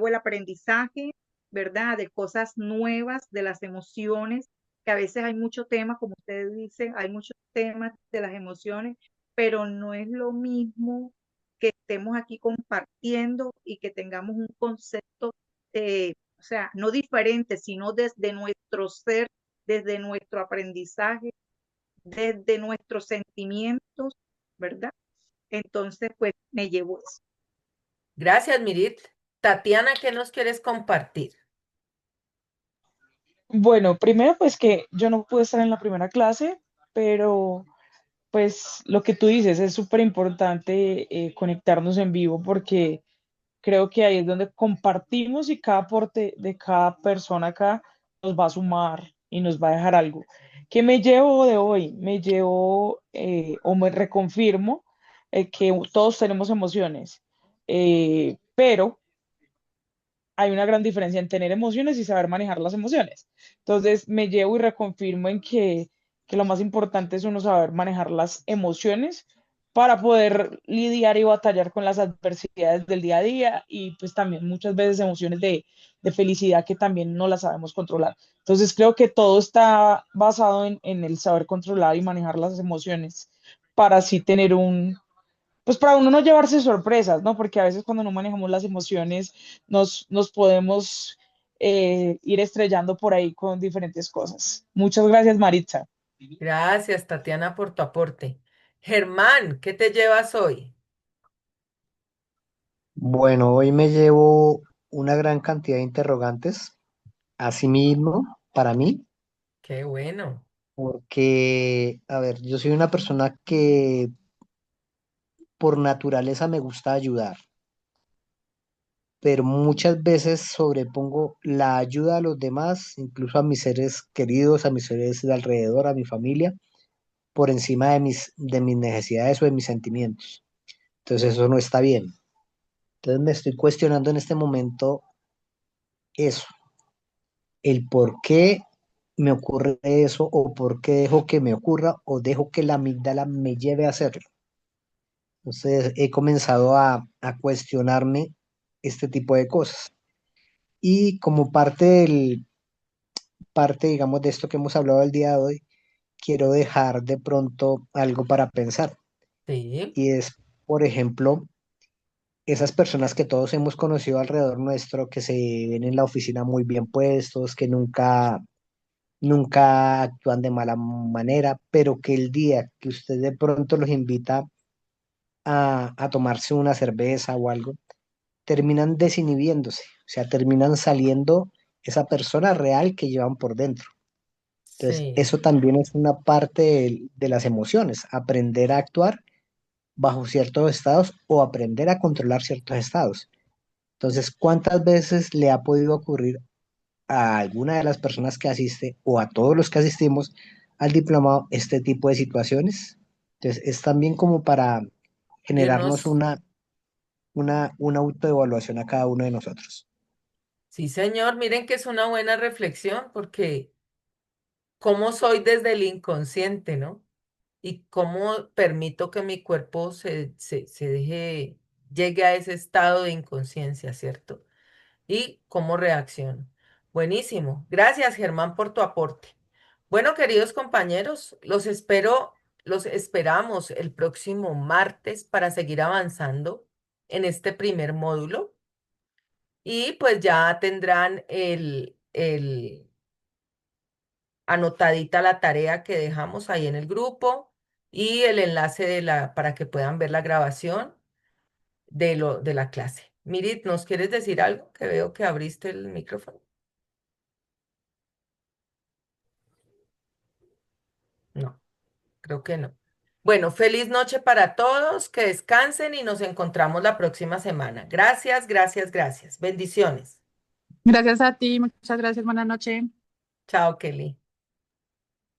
el aprendizaje, ¿verdad? De cosas nuevas, de las emociones, que a veces hay mucho tema, como ustedes dicen, hay muchos temas de las emociones, pero no es lo mismo que estemos aquí compartiendo y que tengamos un concepto, o sea, no diferente, sino desde nuestro ser, desde nuestro aprendizaje, desde nuestros sentimientos, ¿verdad? Entonces, pues me llevo eso. Gracias, Mirit. Tatiana, ¿qué nos quieres compartir? Bueno, primero pues que yo no pude estar en la primera clase, pero pues lo que tú dices es súper importante conectarnos en vivo porque creo que ahí es donde compartimos y cada aporte de cada persona acá nos va a sumar y nos va a dejar algo. ¿Qué me llevo de hoy? Me llevo o me reconfirmo que todos tenemos emociones, pero hay una gran diferencia en tener emociones y saber manejar las emociones. Entonces me llevo y reconfirmo en que lo más importante es uno saber manejar las emociones para poder lidiar y batallar con las adversidades del día a día y pues también muchas veces emociones de felicidad que también no las sabemos controlar. Entonces creo que todo está basado en el saber controlar y manejar las emociones para así tener pues para uno no llevarse sorpresas, ¿no? Porque a veces cuando no manejamos las emociones nos podemos ir estrellando por ahí con diferentes cosas. Muchas gracias, Maritza. Gracias, Tatiana, por tu aporte. Germán, ¿qué te llevas hoy? Bueno, hoy me llevo una gran cantidad de interrogantes, asimismo, para mí, Qué bueno. porque, a ver, yo soy una persona que por naturaleza me gusta ayudar, pero muchas veces sobrepongo la ayuda a los demás, incluso a mis seres queridos, a mis seres de alrededor, a mi familia, por encima de mis necesidades o de mis sentimientos. Entonces eso no está bien. Entonces me estoy cuestionando en este momento eso, el por qué me ocurre eso o por qué dejo que me ocurra o dejo que la amígdala me lleve a hacerlo. Entonces he comenzado a cuestionarme este tipo de cosas. Y como parte, digamos, de esto que hemos hablado el día de hoy, quiero dejar de pronto algo para pensar. Sí, Y es, por ejemplo, esas personas que todos hemos conocido alrededor nuestro, que se ven en la oficina muy bien puestos, que nunca actúan de mala manera, pero que el día que usted de pronto los invita a tomarse una cerveza o algo, terminan desinhibiéndose, o sea, terminan saliendo esa persona real que llevan por dentro. Entonces, Sí, eso también es una parte de las emociones, aprender a actuar bajo ciertos estados o aprender a controlar ciertos estados. Entonces, ¿cuántas veces le ha podido ocurrir a alguna de las personas que asiste o a todos los que asistimos al diplomado este tipo de situaciones? Entonces, es también como para generarnos irnos, una autoevaluación a cada uno de nosotros. sí, señor, miren que es una buena reflexión porque cómo soy desde el inconsciente, ¿no? Y cómo permito que mi cuerpo se deje, llegue a ese estado de inconsciencia, ¿cierto? Y cómo reacciono. Buenísimo. Gracias, Germán, por tu aporte. Bueno, queridos compañeros, los esperamos el próximo martes para seguir avanzando en este primer módulo y pues ya tendrán anotadita la tarea que dejamos ahí en el grupo y el enlace para que puedan ver la grabación de la clase. Mirit, ¿nos quieres decir algo? Que veo que abriste el micrófono. No, creo que no. Bueno, feliz noche para todos, que descansen y nos encontramos la próxima semana. Gracias, gracias, gracias. Bendiciones. Gracias a ti, muchas gracias, buenas noches. Chao, Kelly.